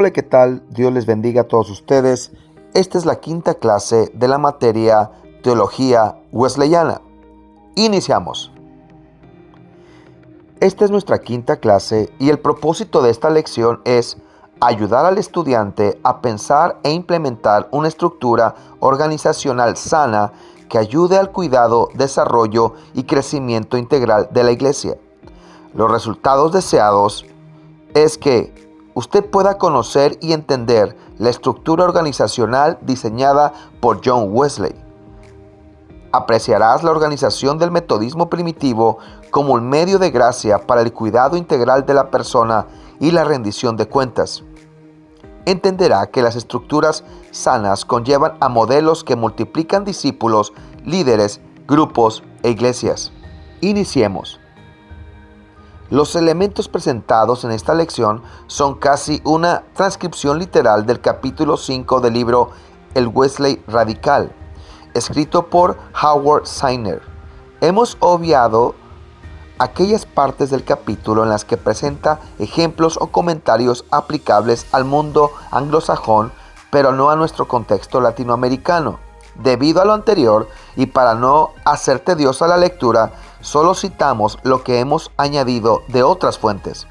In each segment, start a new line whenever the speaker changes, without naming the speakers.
Hola, ¿qué tal? Dios les bendiga a todos ustedes. Esta es la quinta clase de la materia Teología Wesleyana. Iniciamos. Esta es nuestra quinta clase y el propósito de esta lección es ayudar al estudiante a pensar e implementar una estructura organizacional sana que ayude al cuidado, desarrollo y crecimiento integral de la iglesia. Los resultados deseados es que usted pueda conocer y entender la estructura organizacional diseñada por John Wesley. Apreciarás la organización del metodismo primitivo como un medio de gracia para el cuidado integral de la persona y la rendición de cuentas. Entenderá que las estructuras sanas conllevan a modelos que multiplican discípulos, líderes, grupos e iglesias. Iniciemos. Los elementos presentados en esta lección son casi una transcripción literal del capítulo 5 del libro El Wesley Radical, escrito por Howard Snyder. Hemos obviado aquellas partes del capítulo en las que presenta ejemplos o comentarios aplicables al mundo anglosajón, pero no a nuestro contexto latinoamericano. Debido a lo anterior, y para no hacer tediosa la lectura, solo citamos lo que hemos añadido de otras fuentes.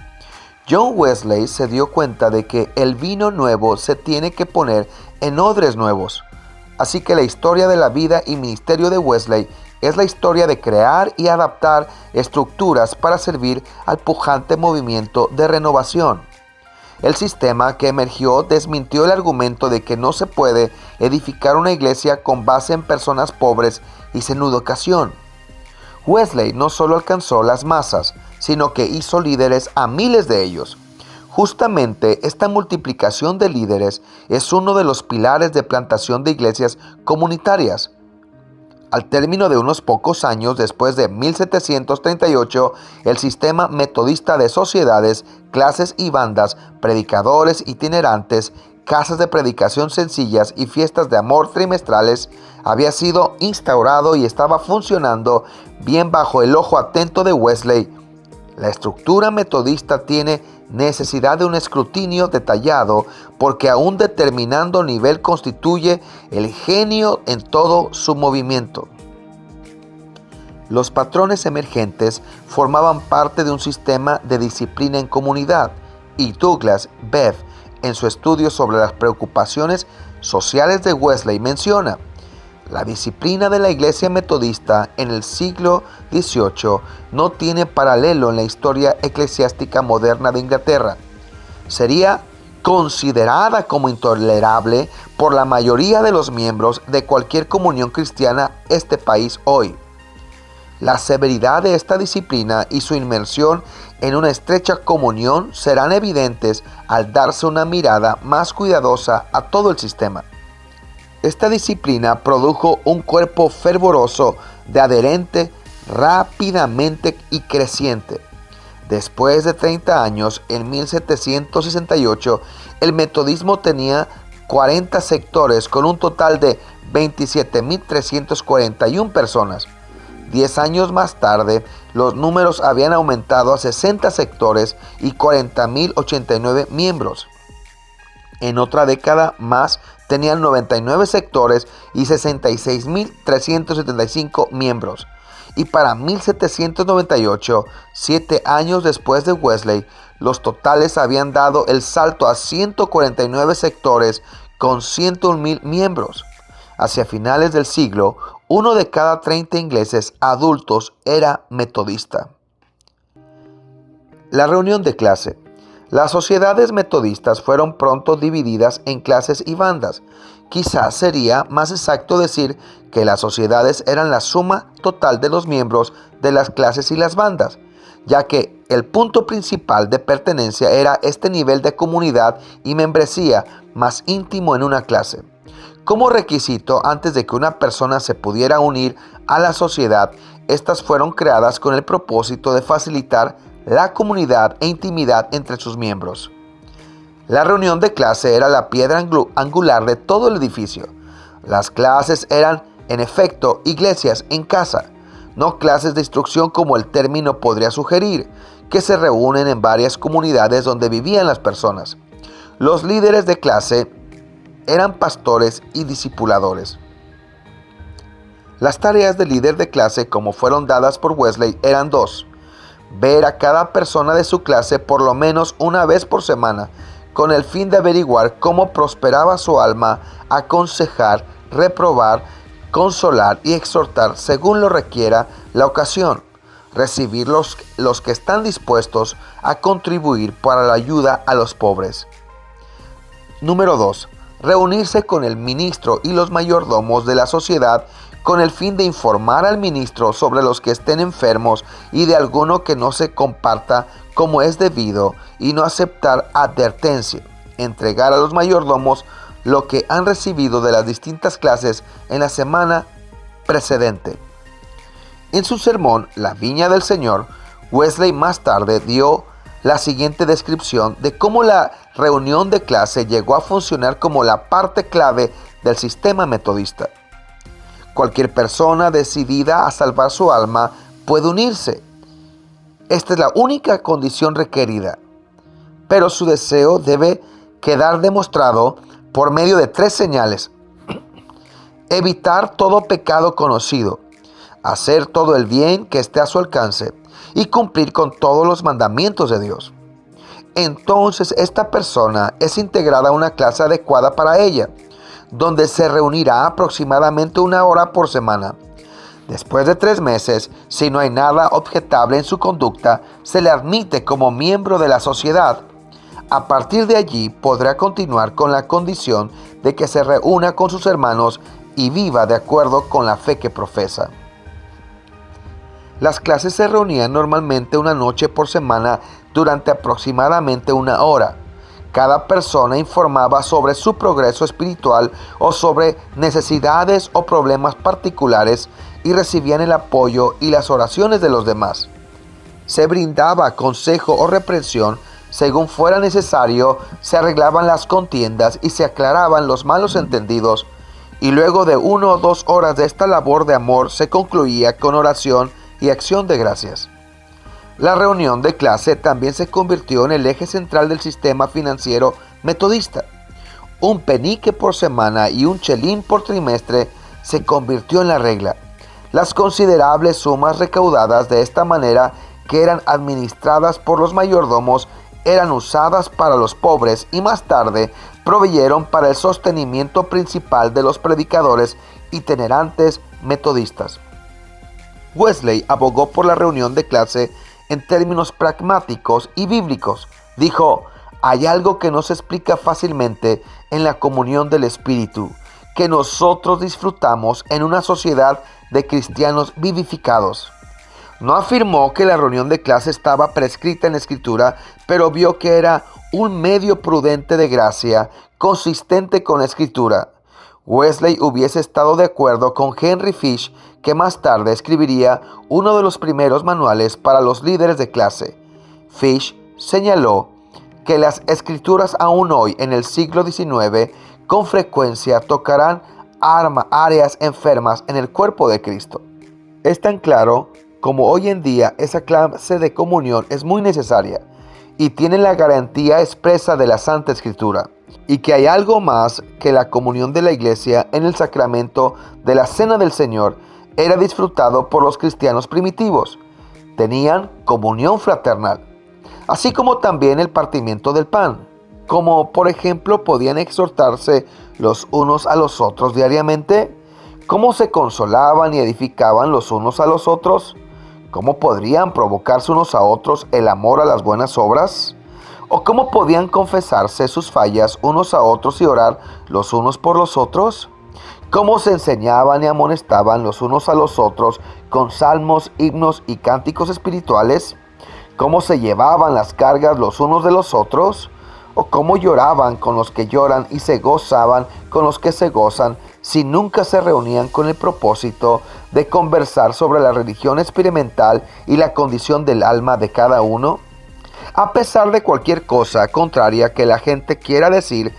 John Wesley se dio cuenta de que el vino nuevo se tiene que poner en odres nuevos. Así que la historia de la vida y ministerio de Wesley es la historia de crear y adaptar estructuras para servir al pujante movimiento de renovación. El sistema que emergió desmintió el argumento de que no se puede edificar una iglesia con base en personas pobres y sin educación. Wesley no solo alcanzó las masas, sino que hizo líderes a miles de ellos. Justamente esta multiplicación de líderes es uno de los pilares de plantación de iglesias comunitarias. Al término de unos pocos años después de 1738, el sistema metodista de sociedades, clases y bandas, predicadores itinerantes, casas de predicación sencillas y fiestas de amor trimestrales había sido instaurado y estaba funcionando bien bajo el ojo atento de Wesley. La estructura metodista tiene necesidad de un escrutinio detallado porque a un determinado nivel constituye el genio en todo su movimiento. Los patrones emergentes formaban parte de un sistema de disciplina en comunidad y Douglas Beff, en su estudio sobre las preocupaciones sociales de Wesley, menciona: la disciplina de la iglesia metodista en el siglo XVIII no tiene paralelo en la historia eclesiástica moderna de Inglaterra. Sería considerada como intolerable por la mayoría de los miembros de cualquier comunión cristiana este país hoy. La severidad de esta disciplina y su inmersión en una estrecha comunión serán evidentes al darse una mirada más cuidadosa a todo el sistema. Esta disciplina produjo un cuerpo fervoroso de adherente rápidamente y creciente. Después de 30 años, en 1768, el metodismo tenía 40 sectores con un total de 27.341 personas. 10 años más tarde, los números habían aumentado a 60 sectores y 40.089 miembros. En otra década más, tenían 99 sectores y 66.375 miembros. Y para 1798, 7 años después de Wesley, los totales habían dado el salto a 149 sectores con 101.000 miembros. Hacia finales del siglo, 1 de cada 30 ingleses adultos era metodista. La reunión de clase. Las sociedades metodistas fueron pronto divididas en clases y bandas. Quizás sería más exacto decir que las sociedades eran la suma total de los miembros de las clases y las bandas, ya que el punto principal de pertenencia era este nivel de comunidad y membresía más íntimo en una clase. Como requisito, antes de que una persona se pudiera unir a la sociedad, estas fueron creadas con el propósito de facilitar la comunidad e intimidad entre sus miembros. La reunión de clase era la piedra angular de todo el edificio. Las clases eran, en efecto, iglesias en casa, no clases de instrucción como el término podría sugerir, que se reúnen en varias comunidades donde vivían las personas. Los líderes de clase eran pastores y discipuladores. Las tareas del líder de clase, como fueron dadas por Wesley, eran dos: ver a cada persona de su clase por lo menos una vez por semana, con el fin de averiguar cómo prosperaba su alma, aconsejar, reprobar, consolar y exhortar según lo requiera la ocasión; recibir los que están dispuestos a contribuir para la ayuda a los pobres. Número 2. Reunirse con el ministro y los mayordomos de la sociedad con el fin de informar al ministro sobre los que estén enfermos y de alguno que no se comparta como es debido, y no aceptar advertencia. Entregar a los mayordomos lo que han recibido de las distintas clases en la semana precedente. En su sermón La Viña del Señor, Wesley más tarde dio la siguiente descripción de cómo la reunión de clase llegó a funcionar como la parte clave del sistema metodista. Cualquier persona decidida a salvar su alma puede unirse. Esta es la única condición requerida, pero su deseo debe quedar demostrado por medio de 3 señales: evitar todo pecado conocido, hacer todo el bien que esté a su alcance y cumplir con todos los mandamientos de Dios. Entonces esta persona es integrada a una clase adecuada para ella, donde se reunirá aproximadamente 1 hora por semana. Después de 3 meses, si no hay nada objetable en su conducta, se le admite como miembro de la sociedad. A partir de allí podrá continuar con la condición de que se reúna con sus hermanos y viva de acuerdo con la fe que profesa. Las clases se reunían normalmente una noche por semana durante aproximadamente 1 hora. Cada persona informaba sobre su progreso espiritual o sobre necesidades o problemas particulares y recibían el apoyo y las oraciones de los demás. Se brindaba consejo o reprensión según fuera necesario, se arreglaban las contiendas y se aclaraban los malos entendidos, y luego de 1 o 2 horas de esta labor de amor se concluía con oración y acción de gracias. La reunión de clase también se convirtió en el eje central del sistema financiero metodista. Un penique por semana y un chelín por trimestre se convirtió en la regla. Las considerables sumas recaudadas de esta manera, que eran administradas por los mayordomos, eran usadas para los pobres y más tarde proveyeron para el sostenimiento principal de los predicadores itinerantes metodistas. Wesley abogó por la reunión de clase en términos pragmáticos y bíblicos. Dijo: hay algo que no se explica fácilmente en la comunión del Espíritu, que nosotros disfrutamos en una sociedad de cristianos vivificados. No afirmó que la reunión de clase estaba prescrita en la Escritura, pero vio que era un medio prudente de gracia, consistente con la Escritura. Wesley hubiese estado de acuerdo con Henry Fish, que más tarde escribiría uno de los primeros manuales para los líderes de clase. Fish señaló que las Escrituras aún hoy, en el siglo XIX, con frecuencia tocarán áreas enfermas en el cuerpo de Cristo. Es tan claro como hoy en día esa clase de comunión es muy necesaria y tiene la garantía expresa de la Santa Escritura, y que hay algo más que la comunión de la iglesia en el sacramento de la Cena del Señor era disfrutado por los cristianos primitivos. Tenían comunión fraternal, así como también el partimiento del pan, como por ejemplo podían exhortarse los unos a los otros diariamente, cómo se consolaban y edificaban los unos a los otros, cómo podrían provocarse unos a otros el amor a las buenas obras, o cómo podían confesarse sus fallas unos a otros y orar los unos por los otros, cómo se enseñaban y amonestaban los unos a los otros con salmos, himnos y cánticos espirituales, cómo se llevaban las cargas los unos de los otros, o cómo lloraban con los que lloran y se gozaban con los que se gozan, si nunca se reunían con el propósito de conversar sobre la religión experimental y la condición del alma de cada uno. A pesar de cualquier cosa contraria que la gente quiera decir,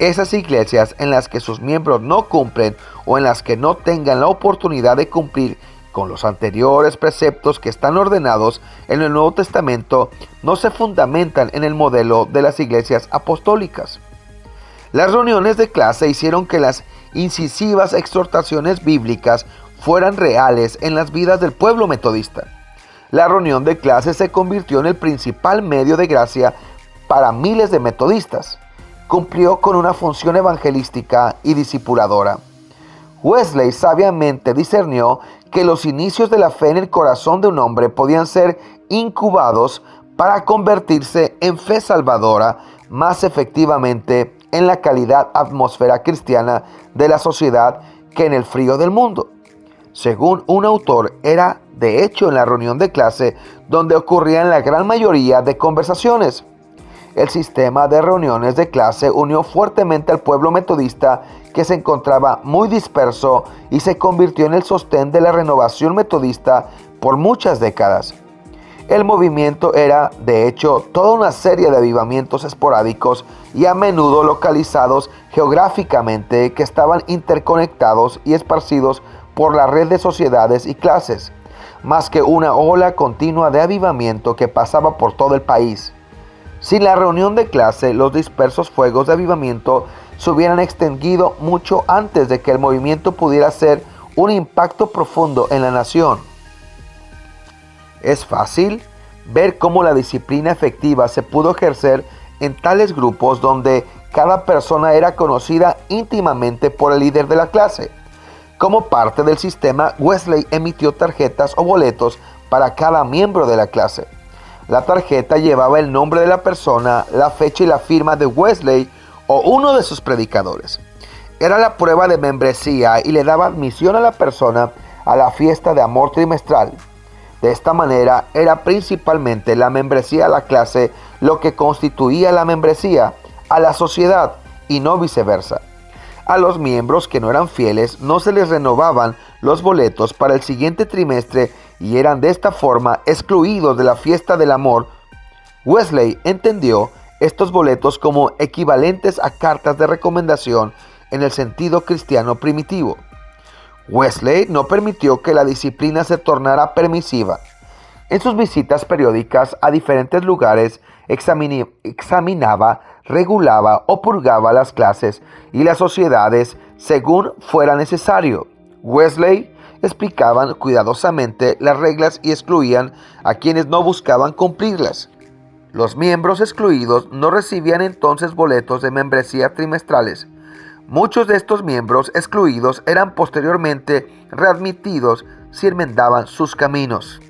esas iglesias en las que sus miembros no cumplen o en las que no tengan la oportunidad de cumplir con los anteriores preceptos que están ordenados en el Nuevo Testamento, no se fundamentan en el modelo de las iglesias apostólicas. Las reuniones de clase hicieron que las incisivas exhortaciones bíblicas fueran reales en las vidas del pueblo metodista. La reunión de clase se convirtió en el principal medio de gracia para miles de metodistas. Cumplió con una función evangelística y discipuladora. Wesley sabiamente discernió que los inicios de la fe en el corazón de un hombre podían ser incubados para convertirse en fe salvadora más efectivamente en la calidad atmósfera cristiana de la sociedad que en el frío del mundo. Según un autor, era de hecho en la reunión de clase donde ocurrían la gran mayoría de conversaciones. El sistema de reuniones de clase unió fuertemente al pueblo metodista, que se encontraba muy disperso, y se convirtió en el sostén de la renovación metodista por muchas décadas. El movimiento era, de hecho, toda una serie de avivamientos esporádicos y a menudo localizados geográficamente, que estaban interconectados y esparcidos por la red de sociedades y clases, más que una ola continua de avivamiento que pasaba por todo el país. Sin la reunión de clase, los dispersos fuegos de avivamiento se hubieran extinguido mucho antes de que el movimiento pudiera hacer un impacto profundo en la nación. Es fácil ver cómo la disciplina efectiva se pudo ejercer en tales grupos donde cada persona era conocida íntimamente por el líder de la clase. Como parte del sistema, Wesley emitió tarjetas o boletos para cada miembro de la clase. La tarjeta llevaba el nombre de la persona, la fecha y la firma de Wesley o uno de sus predicadores. Era la prueba de membresía y le daba admisión a la persona a la fiesta de amor trimestral. De esta manera, era principalmente la membresía a la clase lo que constituía la membresía a la sociedad y no viceversa. A los miembros que no eran fieles no se les renovaban los boletos para el siguiente trimestre y eran de esta forma excluidos de la fiesta del amor. Wesley entendió estos boletos como equivalentes a cartas de recomendación en el sentido cristiano primitivo. Wesley no permitió que la disciplina se tornara permisiva. En sus visitas periódicas a diferentes lugares, examinaba, regulaba o purgaba las clases y las sociedades según fuera necesario. Wesley explicaba cuidadosamente las reglas y excluían a quienes no buscaban cumplirlas. Los miembros excluidos no recibían entonces boletos de membresía trimestrales. Muchos de estos miembros excluidos eran posteriormente readmitidos si enmendaban sus caminos.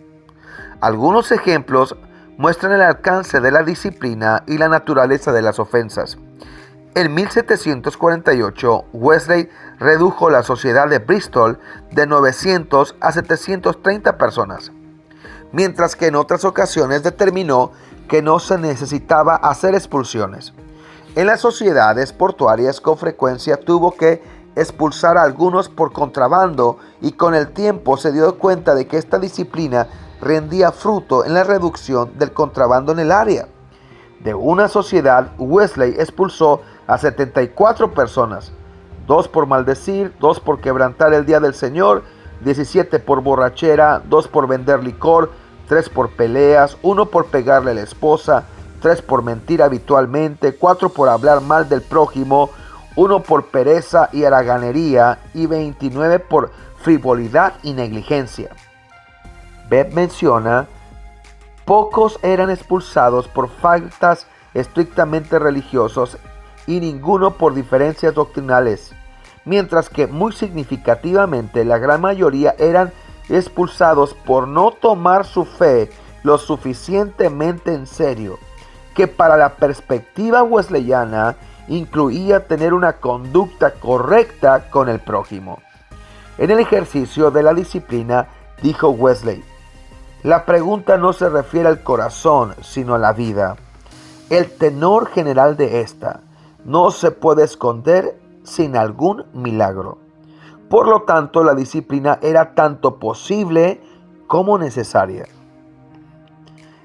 Algunos ejemplos muestran el alcance de la disciplina y la naturaleza de las ofensas. En 1748, Wesley redujo la sociedad de Bristol de 900 a 730 personas, mientras que en otras ocasiones determinó que no se necesitaba hacer expulsiones. En las sociedades portuarias con frecuencia tuvo que expulsar a algunos por contrabando y con el tiempo se dio cuenta de que esta disciplina rendía fruto en la reducción del contrabando en el área. De una sociedad, Wesley expulsó a 74 personas, 2 por maldecir, 2 por quebrantar el día del Señor, 17 por borrachera, 2 por vender licor, 3 por peleas, 1 por pegarle a la esposa, 3 por mentir habitualmente, 4 por hablar mal del prójimo, 1 por pereza y haraganería y 29 por frivolidad y negligencia. Bebb menciona: pocos eran expulsados por faltas estrictamente religiosas y ninguno por diferencias doctrinales, mientras que muy significativamente la gran mayoría eran expulsados por no tomar su fe lo suficientemente en serio, que para la perspectiva wesleyana incluía tener una conducta correcta con el prójimo. En el ejercicio de la disciplina, dijo Wesley, la pregunta no se refiere al corazón, sino a la vida. El tenor general de esta no se puede esconder sin algún milagro. Por lo tanto, la disciplina era tanto posible como necesaria.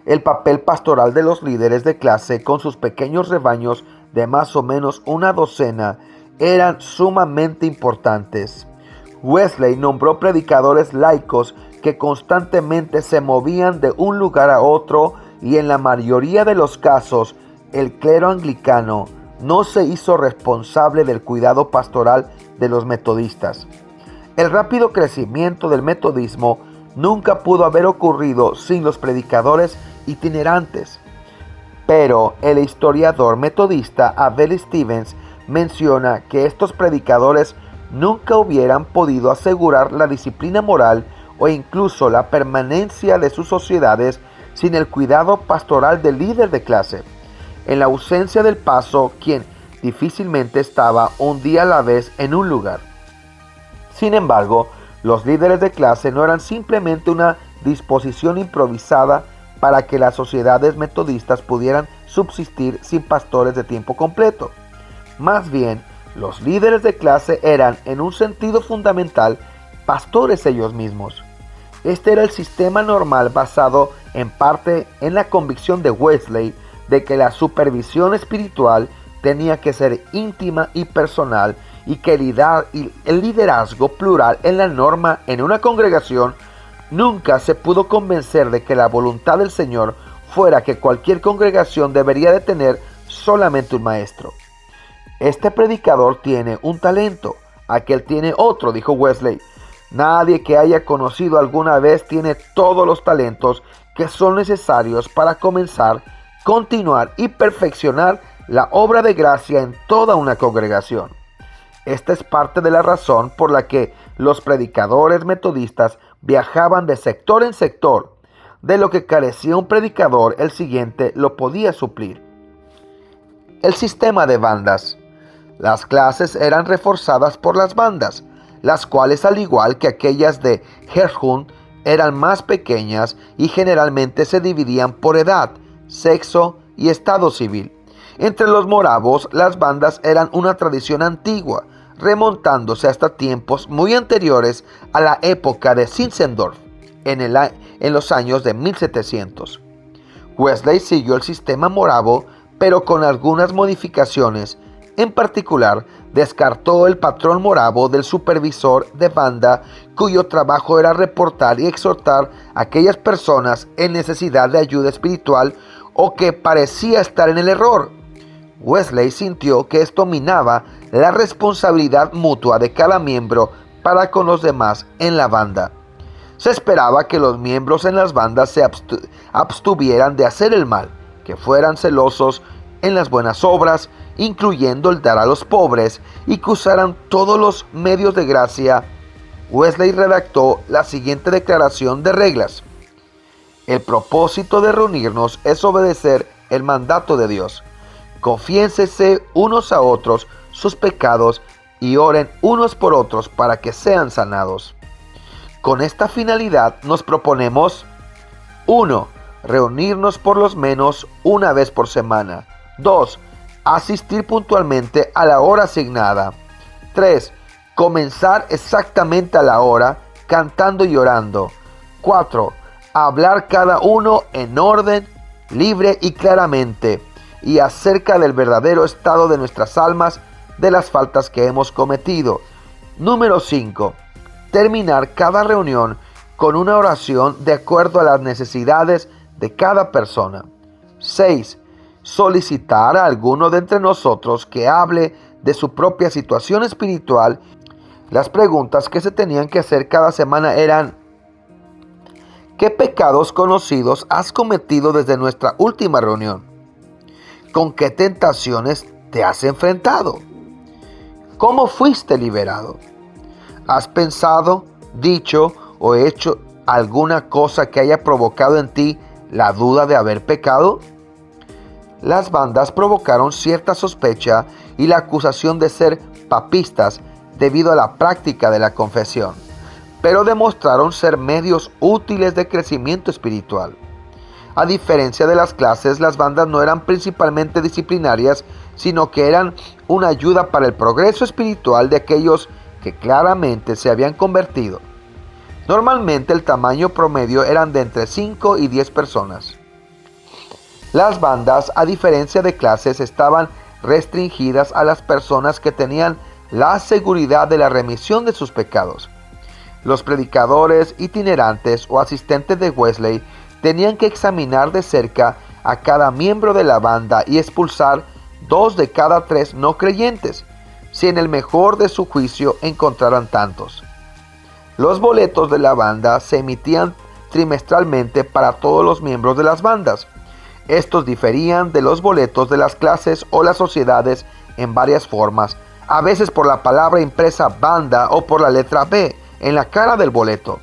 El papel pastoral de los líderes de clase con sus pequeños rebaños de más o menos una docena eran sumamente importantes. Wesley nombró predicadores laicos que constantemente se movían de un lugar a otro y en la mayoría de los casos el clero anglicano no se hizo responsable del cuidado pastoral de los metodistas. El rápido crecimiento del metodismo nunca pudo haber ocurrido sin los predicadores itinerantes. Pero el historiador metodista Abel Stevens menciona que estos predicadores nunca hubieran podido asegurar la disciplina moral o incluso la permanencia de sus sociedades sin el cuidado pastoral del líder de clase. En la ausencia del paso, quien difícilmente estaba un día a la vez en un lugar. Sin embargo, los líderes de clase no eran simplemente una disposición improvisada para que las sociedades metodistas pudieran subsistir sin pastores de tiempo completo. Más bien, los líderes de clase eran, en un sentido fundamental, pastores ellos mismos. Este era el sistema normal basado en parte en la convicción de Wesley de que la supervisión espiritual tenía que ser íntima y personal y que el liderazgo plural en la norma en una congregación. Nunca se pudo convencer de que la voluntad del Señor fuera que cualquier congregación debería de tener solamente un maestro. Este predicador tiene un talento, aquel tiene otro, dijo Wesley. Nadie que haya conocido alguna vez tiene todos los talentos que son necesarios para comenzar, continuar y perfeccionar la obra de gracia en toda una congregación. Esta es parte de la razón por la que los predicadores metodistas viajaban de sector en sector. De lo que carecía un predicador, el siguiente lo podía suplir. El sistema de bandas. Las clases eran reforzadas por las bandas, las cuales, al igual que aquellas de Gerhund, eran más pequeñas y generalmente se dividían por edad, sexo y estado civil. Entre los moravos, las bandas eran una tradición antigua, remontándose hasta tiempos muy anteriores a la época de Zinzendorf, en los años de 1700. Wesley siguió el sistema moravo, pero con algunas modificaciones. En particular, descartó el patrón moravo del supervisor de banda, cuyo trabajo era reportar y exhortar a aquellas personas en necesidad de ayuda espiritual o que parecía estar en el error. Wesley sintió que esto minaba la responsabilidad mutua de cada miembro para con los demás en la banda. Se esperaba que los miembros en las bandas se abstuvieran de hacer el mal, que fueran celosos en las buenas obras, incluyendo el dar a los pobres, y que usaran todos los medios de gracia. Wesley redactó la siguiente declaración de reglas. El propósito de reunirnos es obedecer el mandato de Dios. Confiénsense unos a otros sus pecados y oren unos por otros para que sean sanados. Con esta finalidad nos proponemos: 1. Reunirnos por lo menos una vez por semana. 2. Asistir puntualmente a la hora asignada. 3. Comenzar exactamente a la hora, cantando y orando. 4. Hablar cada uno en orden, libre y claramente, y acerca del verdadero estado de nuestras almas, de las faltas que hemos cometido. Número 5. Terminar cada reunión con una oración de acuerdo a las necesidades de cada persona. 6. Solicitar a alguno de entre nosotros que hable de su propia situación espiritual. Las preguntas que se tenían que hacer cada semana eran: ¿qué pecados conocidos has cometido desde nuestra última reunión? ¿Con qué tentaciones te has enfrentado? ¿Cómo fuiste liberado? ¿Has pensado, dicho o hecho alguna cosa que haya provocado en ti la duda de haber pecado? Las bandas provocaron cierta sospecha y la acusación de ser papistas debido a la práctica de la confesión, pero demostraron ser medios útiles de crecimiento espiritual. A diferencia de las clases, las bandas no eran principalmente disciplinarias, sino que eran una ayuda para el progreso espiritual de aquellos que claramente se habían convertido. Normalmente el tamaño promedio eran de entre 5 y 10 personas. Las bandas, a diferencia de clases, estaban restringidas a las personas que tenían la seguridad de la remisión de sus pecados. Los predicadores itinerantes o asistentes de Wesley tenían que examinar de cerca a cada miembro de la banda y expulsar 2 de cada 3 no creyentes, si en el mejor de su juicio encontraran tantos. Los boletos de la banda se emitían trimestralmente para todos los miembros de las bandas. Estos diferían de los boletos de las clases o las sociedades en varias formas, a veces por la palabra impresa banda o por la letra B en la cara del boleto.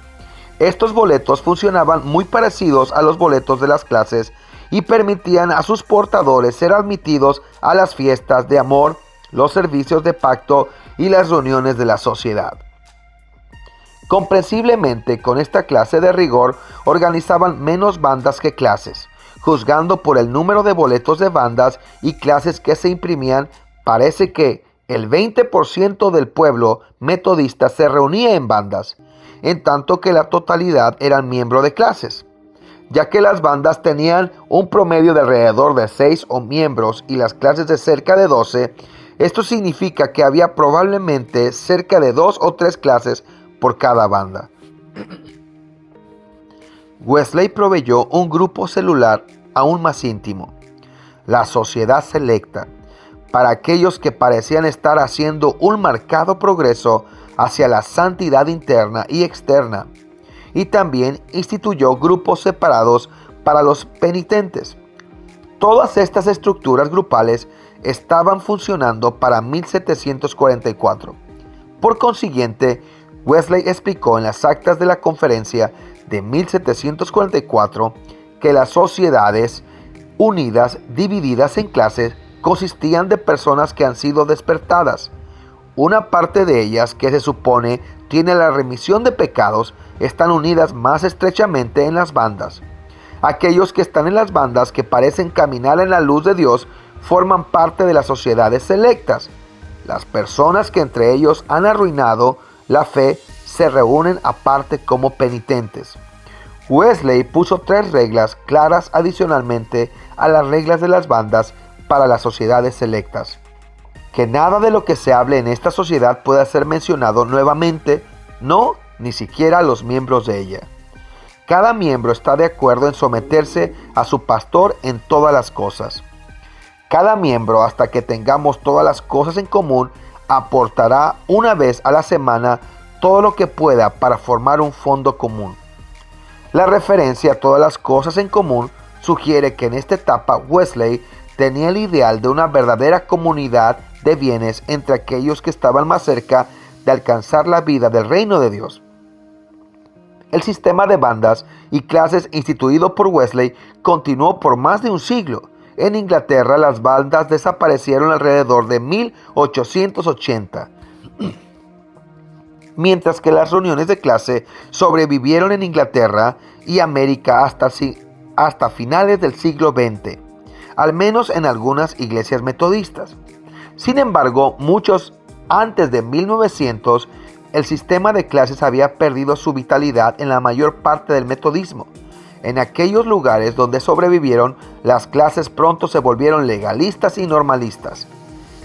Estos boletos funcionaban muy parecidos a los boletos de las clases y permitían a sus portadores ser admitidos a las fiestas de amor, los servicios de pacto y las reuniones de la sociedad. Comprensiblemente, con esta clase de rigor organizaban menos bandas que clases. Juzgando por el número de boletos de bandas y clases que se imprimían, parece que el 20% del pueblo metodista se reunía en bandas, en tanto que la totalidad eran miembros de clases. Ya que las bandas tenían un promedio de alrededor de 6 miembros y las clases de cerca de 12, esto significa que había probablemente cerca de 2 o 3 clases por cada banda. Wesley proveyó un grupo celular aún más íntimo, la sociedad selecta, para aquellos que parecían estar haciendo un marcado progreso hacia la santidad interna y externa, y también instituyó grupos separados para los penitentes. Todas estas estructuras grupales estaban funcionando para 1744. Por consiguiente, Wesley explicó en las actas de la conferencia de 1744 que las sociedades unidas, divididas en clases, consistían de personas que han sido despertadas. Una parte de ellas, que se supone tiene la remisión de pecados, están unidas más estrechamente en las bandas. Aquellos que están en las bandas, que parecen caminar en la luz de Dios, forman parte de las sociedades selectas. Las personas que entre ellos han arruinado la fe se reúnen aparte como penitentes. Wesley puso 3 reglas claras adicionalmente a las reglas de las bandas para las sociedades selectas. Que nada de lo que se hable en esta sociedad pueda ser mencionado nuevamente, no, ni siquiera a los miembros de ella. Cada miembro está de acuerdo en someterse a su pastor en todas las cosas. Cada miembro, hasta que tengamos todas las cosas en común, aportará una vez a la semana todo lo que pueda para formar un fondo común. La referencia a todas las cosas en común sugiere que en esta etapa Wesley tenía el ideal de una verdadera comunidad de bienes entre aquellos que estaban más cerca de alcanzar la vida del reino de Dios. El sistema de bandas y clases instituido por Wesley continuó por más de un siglo. En Inglaterra las bandas desaparecieron alrededor de 1880, mientras que las reuniones de clase sobrevivieron en Inglaterra y América hasta finales del siglo XX, al menos en algunas iglesias metodistas. Sin embargo, muchos antes de 1900, el sistema de clases había perdido su vitalidad en la mayor parte del metodismo. En aquellos lugares donde sobrevivieron, las clases pronto se volvieron legalistas y normalistas.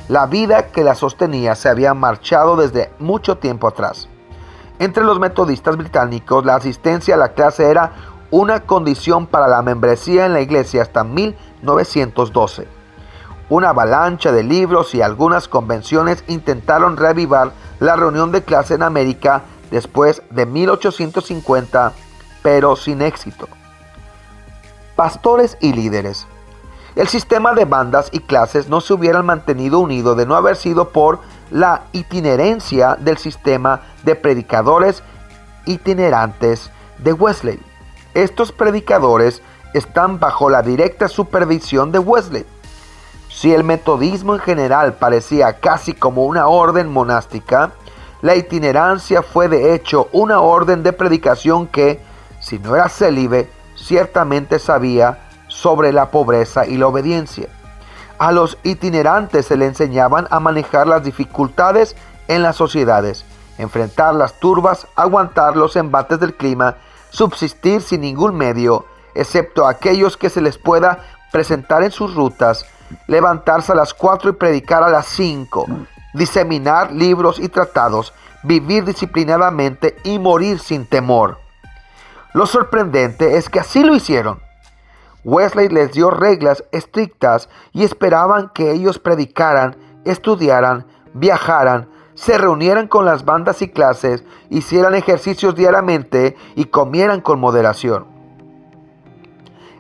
La vida que las sostenía se había marchado desde mucho tiempo atrás. Entre los metodistas británicos, la asistencia a la clase era una condición para la membresía en la iglesia hasta 1912. Una avalancha de libros y algunas convenciones intentaron reavivar la reunión de clase en América después de 1850, pero sin éxito. Pastores y líderes. El sistema de bandas y clases no se hubieran mantenido unido de no haber sido por la itinerencia del sistema de predicadores itinerantes de Wesley. Estos predicadores están bajo la directa supervisión de Wesley. Si el metodismo en general parecía casi como una orden monástica, la itinerancia fue de hecho una orden de predicación que, si no era célibe, ciertamente sabía sobre la pobreza y la obediencia. A los itinerantes se le enseñaban a manejar las dificultades en las sociedades, enfrentar las turbas, aguantar los embates del clima, subsistir sin ningún medio, excepto aquellos que se les pueda presentar en sus rutas, levantarse a las 4 y predicar a las 5, diseminar libros y tratados, vivir disciplinadamente y morir sin temor. Lo sorprendente es que así lo hicieron. Wesley les dio reglas estrictas y esperaban que ellos predicaran, estudiaran, viajaran, se reunieran con las bandas y clases, hicieran ejercicios diariamente y comieran con moderación.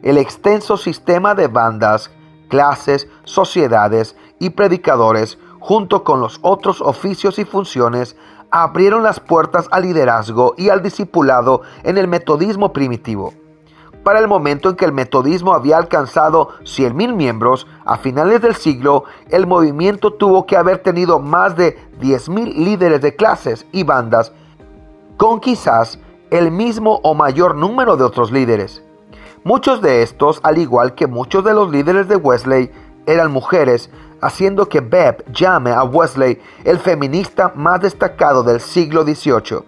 El extenso sistema de bandas, clases, sociedades y predicadores, junto con los otros oficios y funciones, abrieron las puertas al liderazgo y al discipulado en el metodismo primitivo. Para el momento en que el metodismo había alcanzado 100,000 miembros, a finales del siglo, el movimiento tuvo que haber tenido más de 10,000 líderes de clases y bandas, con quizás el mismo o mayor número de otros líderes. Muchos de estos, al igual que muchos de los líderes de Wesley, eran mujeres, haciendo que Bev llame a Wesley el feminista más destacado del siglo XVIII.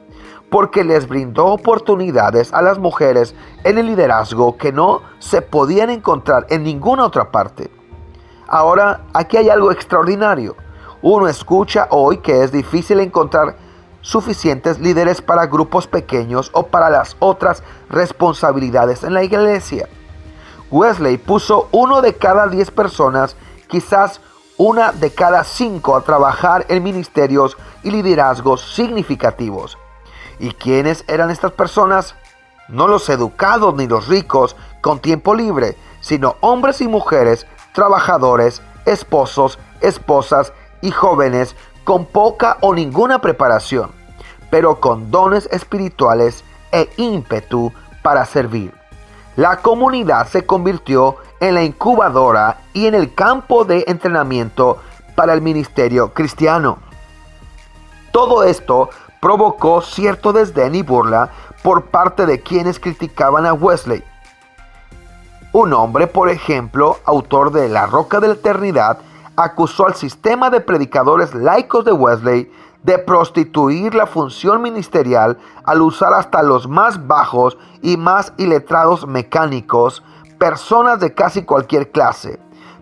Porque les brindó oportunidades a las mujeres en el liderazgo que no se podían encontrar en ninguna otra parte. Ahora, aquí hay algo extraordinario. Uno escucha hoy que es difícil encontrar suficientes líderes para grupos pequeños o para las otras responsabilidades en la iglesia. Wesley puso 1 de cada 10 personas, quizás 1 de cada 5, a trabajar en ministerios y liderazgos significativos. ¿Y quiénes eran estas personas? No los educados ni los ricos con tiempo libre, sino hombres y mujeres, trabajadores, esposos, esposas y jóvenes con poca o ninguna preparación, pero con dones espirituales e ímpetu para servir. La comunidad se convirtió en la incubadora y en el campo de entrenamiento para el ministerio cristiano. Todo esto provocó cierto desdén y burla por parte de quienes criticaban a Wesley. Un hombre, por ejemplo, autor de La Roca de la Eternidad, acusó al sistema de predicadores laicos de Wesley de prostituir la función ministerial al usar hasta los más bajos y más iletrados mecánicos, personas de casi cualquier clase,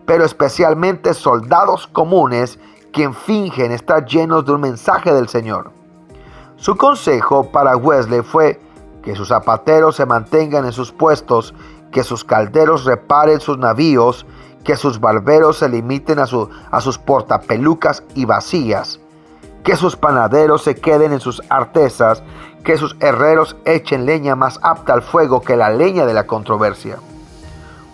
pero especialmente soldados comunes quien fingen estar llenos de un mensaje del Señor. Su consejo para Wesley fue que sus zapateros se mantengan en sus puestos, que sus calderos reparen sus navíos, que sus barberos se limiten a sus portapelucas y vacías, que sus panaderos se queden en sus artesas, que sus herreros echen leña más apta al fuego que la leña de la controversia.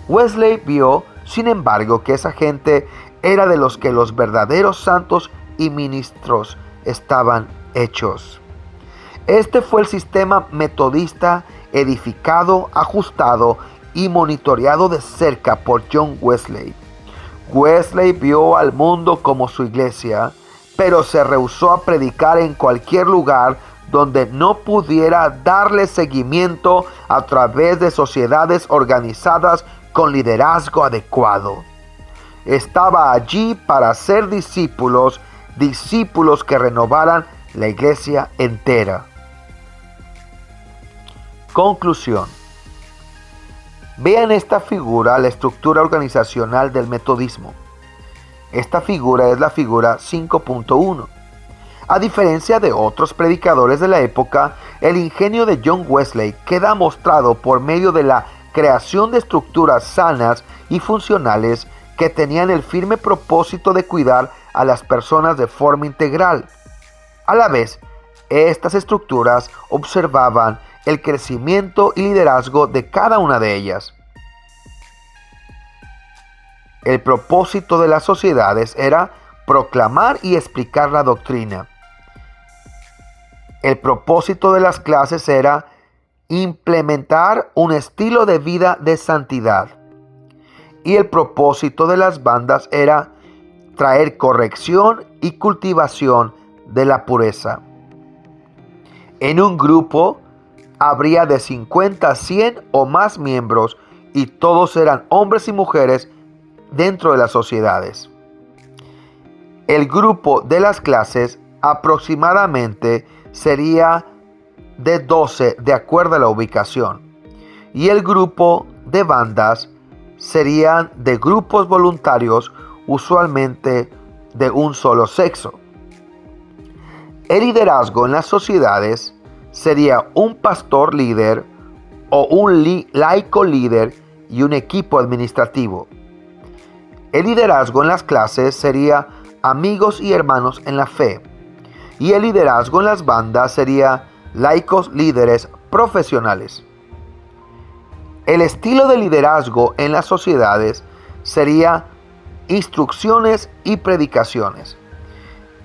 Wesley vio, sin embargo, que esa gente era de los que los verdaderos santos y ministros estaban hechos. Este fue el sistema metodista edificado, ajustado y monitoreado de cerca por John Wesley. Wesley vio al mundo como su iglesia, pero se rehusó a predicar en cualquier lugar donde no pudiera darle seguimiento a través de sociedades organizadas con liderazgo adecuado. Estaba allí para ser discípulos que renovaran la iglesia entera. Conclusión. Vean esta figura, la estructura organizacional del metodismo. Esta figura es la figura 5.1. A diferencia de otros predicadores de la época, el ingenio de John Wesley queda mostrado por medio de la creación de estructuras sanas y funcionales que tenían el firme propósito de cuidar a las personas de forma integral. A la vez, estas estructuras observaban el crecimiento y liderazgo de cada una de ellas. El propósito de las sociedades era proclamar y explicar la doctrina. El propósito de las clases era implementar un estilo de vida de santidad. Y el propósito de las bandas era traer corrección y cultivación de la pureza. En un grupo habría de 50 a 100 o más miembros y todos eran hombres y mujeres dentro de las sociedades. El grupo de las clases aproximadamente sería de 12 de acuerdo a la ubicación, y el grupo de bandas serían de grupos voluntarios, usualmente de un solo sexo. El liderazgo en las sociedades sería un pastor líder o un laico líder y un equipo administrativo. El liderazgo en las clases sería amigos y hermanos en la fe. Y el liderazgo en las bandas sería laicos líderes profesionales. El estilo de liderazgo en las sociedades sería instrucciones y predicaciones.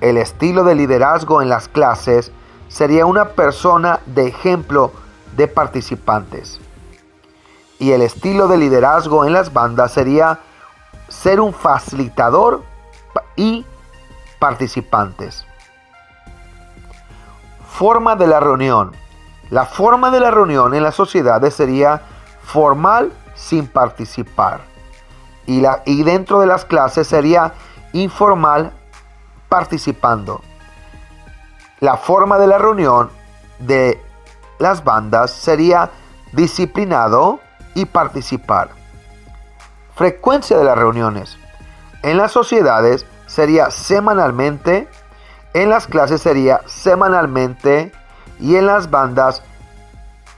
El estilo de liderazgo en las clases sería una persona de ejemplo de participantes. Y el estilo de liderazgo en las bandas sería ser un facilitador y participantes. Forma de la reunión. La forma de la reunión en las sociedades sería formal sin participar. Y dentro de las clases sería informal participando. La forma de la reunión de las bandas sería disciplinado y participar. Frecuencia de las reuniones. En las sociedades sería semanalmente, en las clases sería semanalmente y en las bandas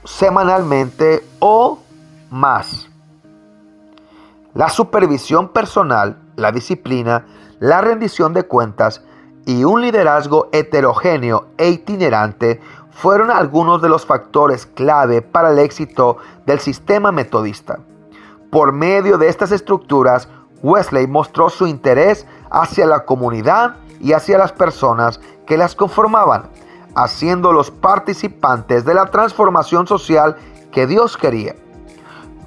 semanalmente o más. La supervisión personal, la disciplina, la rendición de cuentas y un liderazgo heterogéneo e itinerante fueron algunos de los factores clave para el éxito del sistema metodista. Por medio de estas estructuras, Wesley mostró su interés hacia la comunidad y hacia las personas que las conformaban, haciéndolos participantes de la transformación social que Dios quería.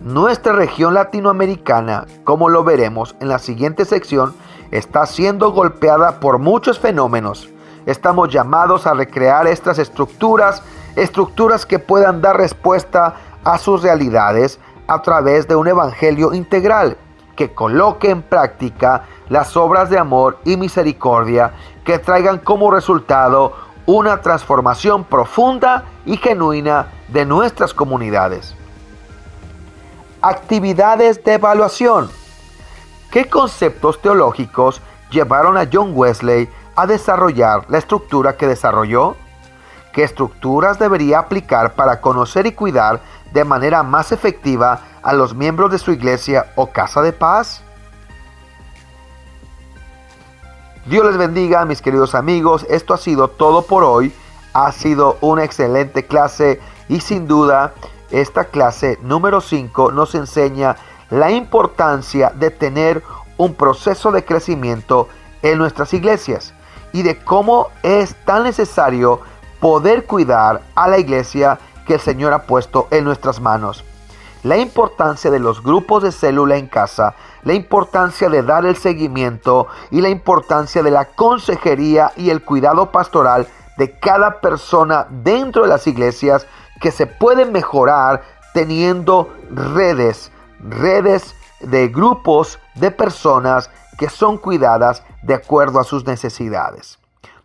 Nuestra región latinoamericana, como lo veremos en la siguiente sección, está siendo golpeada por muchos fenómenos. Estamos llamados a recrear estas estructuras que puedan dar respuesta a sus realidades a través de un evangelio integral que coloque en práctica las obras de amor y misericordia que traigan como resultado una transformación profunda y genuina de nuestras comunidades. Actividades de evaluación. ¿Qué conceptos teológicos llevaron a John Wesley a desarrollar la estructura que desarrolló? ¿Qué estructuras debería aplicar para conocer y cuidar de manera más efectiva a los miembros de su iglesia o casa de paz? Dios les bendiga, mis queridos amigos. Esto ha sido todo por hoy. Ha sido una excelente clase y sin duda esta clase número 5 nos enseña la importancia de tener un proceso de crecimiento en nuestras iglesias y de cómo es tan necesario poder cuidar a la iglesia que el Señor ha puesto en nuestras manos. La importancia de los grupos de célula en casa, la importancia de dar el seguimiento y la importancia de la consejería y el cuidado pastoral de cada persona dentro de las iglesias que se pueden mejorar teniendo redes de grupos de personas que son cuidadas de acuerdo a sus necesidades.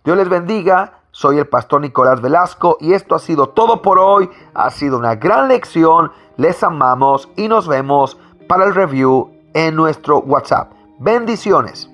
Dios les bendiga. Soy el pastor Nicolás Velasco y esto ha sido todo por hoy. Ha sido una gran lección. Les amamos y nos vemos para el review en nuestro WhatsApp. Bendiciones.